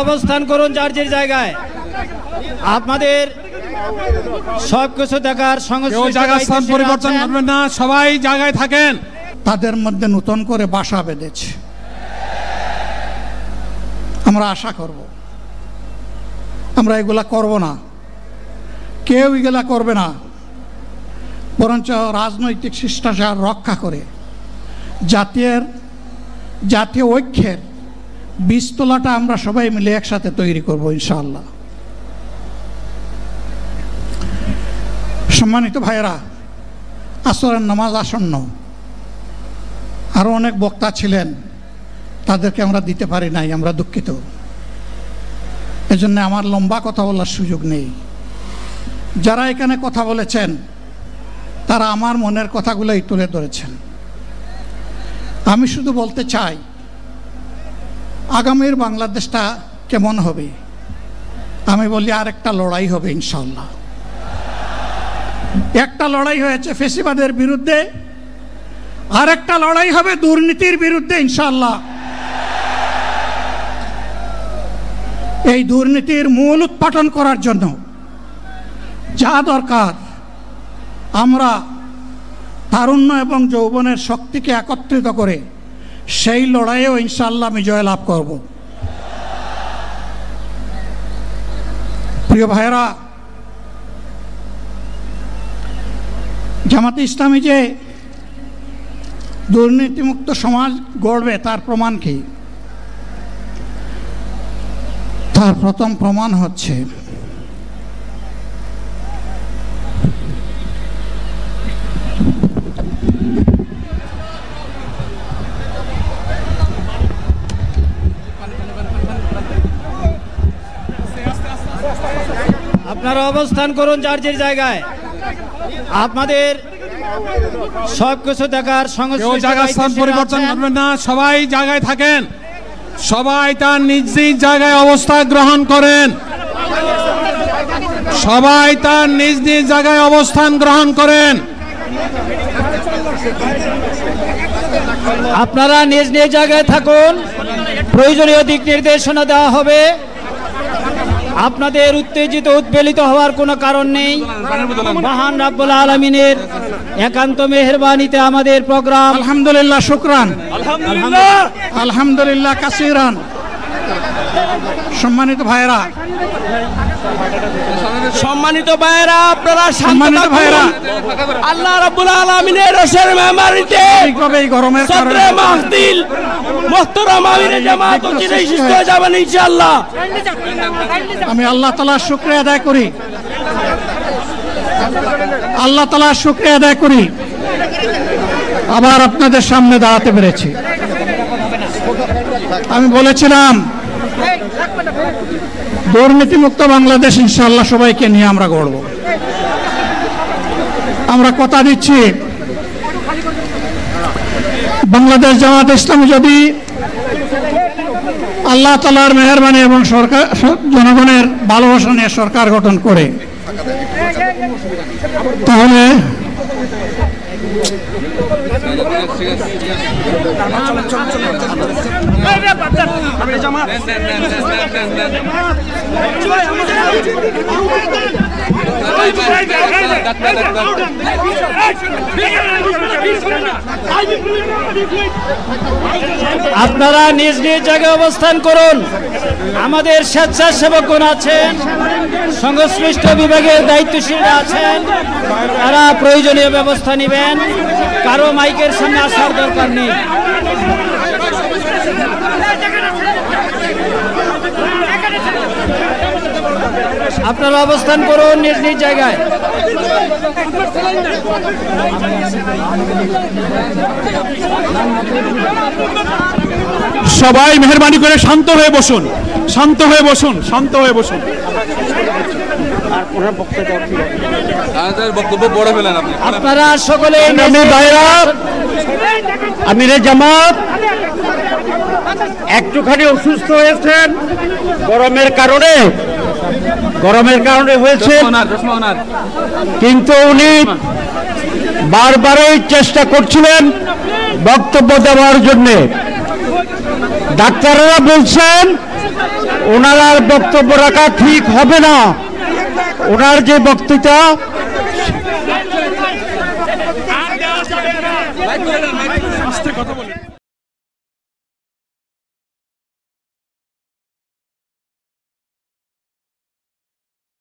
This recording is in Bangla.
অবস্থান করুন যার যার জায়গায়। আপনাদের সবকিছু দেখার সংস্থান পরিবর্তন করবেন না, সবাই জায়গায় থাকেন। তাদের মধ্যে নতুন করে বাসা বেঁধেছে। আমরা আশা করব, আমরা এগুলা করব না, কেউ এগুলা করবে না, বরঞ্চ রাজনৈতিক শিষ্টাচার রক্ষা করে জাতীয় ঐক্যের বীজতলাটা আমরা সবাই মিলে একসাথে তৈরি করব ইনশাআল্লাহ। সম্মানিত ভাইয়েরা, আসরের নামাজ আসন্ন, আরও অনেক বক্তা ছিলেন, তাদেরকে আমরা দিতে পারি নাই, আমরা দুঃখিত। এজন্য আমার লম্বা কথা বলার সুযোগ নেই। যারা এখানে কথা বলেছেন তারা আমার মনের কথাগুলোই তুলে ধরেছেন। আমি শুধু বলতে চাই, আগামীর বাংলাদেশটা কেমন হবে? আমি বলি আরেকটা লড়াই হবে ইনশাআল্লাহ। একটা লড়াই হয়েছে ফ্যাসিবাদের বিরুদ্ধে, আরেকটা লড়াই হবে দুর্নীতির বিরুদ্ধে ইনশাআল্লাহ। এই দুর্নীতির মূল উৎপাটন করার জন্য যা দরকার, আমরা তারুণ্য এবং যৌবনের শক্তিকে একত্রিত করে সেই লড়াইয়েও ইনশাআল্লাহ আমি জয়লাভ করব। প্রিয় ভাইয়েরা, জামাতে ইসলামী যে দুর্নীতিমুক্ত সমাজ গড়বে তার প্রমাণ কি? তার প্রথম প্রমাণ হচ্ছে আপনারা অবস্থান করুন যার যার জায়গায়। আপনাদের সবকিছু দেখার সংস্থান পরিবর্তন করবেন না, সবাই জায়গায় থাকেন। সবাই তার নিজ নিজ জায়গায় অবস্থান গ্রহণ করেন। সবাই তার নিজ নিজ জায়গায় অবস্থান গ্রহণ করেন। আপনারা নিজ নিজ জায়গায় থাকুন, প্রয়োজনীয় দিক নির্দেশনা দেওয়া হবে। আপনাদের উত্তেজিত উদ্বেলিত হওয়ার কোনো কারণ নেই। মহান রাব্বুল আলামিনের একান্ত মেহেরবানিতে আমাদের প্রোগ্রাম আলহামদুলিল্লাহ, শুকরান, আলহামদুলিল্লাহ কাসিরান। সম্মানিত ভাইয়েরা, আপনারা সম্মানিত ভাইয়েরা, আল্লাহ রাব্বুল আলামিনের রসের মেহমানিতে এই গরমের কারণে মাহফিল মুহতারাম আমিরে জামাত অচিরেই সুস্থ হয়ে যাবেন ইনশাআল্লাহ। আমি আল্লাহ তাআলার শুকরিয়া আদায় করি, আল্লাহ তাআলার শুকরিয়া আদায় করি আবার আপনাদের সামনে দাঁড়াতে পেরেছি। আমি বলেছিলাম দুর্নীতিমুক্ত বাংলাদেশ ইনশাআল্লাহ সবাইকে নিয়ে আমরা গড়ব। আমরা কথা দিচ্ছি, বাংলাদেশ জামাত ইসলামী যদি আল্লাহ তাআলার মেহেরবানি এবং সরকার জনগণের ভালোবাসা নিয়ে সরকার গঠন করে, তাহলে আপনারা নিজ নিজ জায়গায় অবস্থান করুন। আমাদের স্বেচ্ছাসেবকগণ আছেন, সংশ্লিষ্ট বিভাগের দায়িত্বশীলরা আছেন, তারা প্রয়োজনীয় ব্যবস্থা নেবেন। কারো মাইকের সামনে আসার দরকার নেই। আপনারা অবস্থান করুন নিজ নিজ জায়গায়। সবাই মেহেরবানি করে শান্ত হয়ে বসুন, শান্ত হয়ে বসুন, শান্ত হয়ে বসুন। আপনারা সকলে আমিরে জামাত একটুখানি অসুস্থ হয়েছেন, গরমের কারণে হয়েছে, কিন্তু উনি বারবারই চেষ্টা করছিলেন বক্তব্য দেওয়ার জন্য। ডাক্তাররা বলছেন ওনার আর বক্তব্য রাখা ঠিক হবে না। ওনার যে বক্তৃতা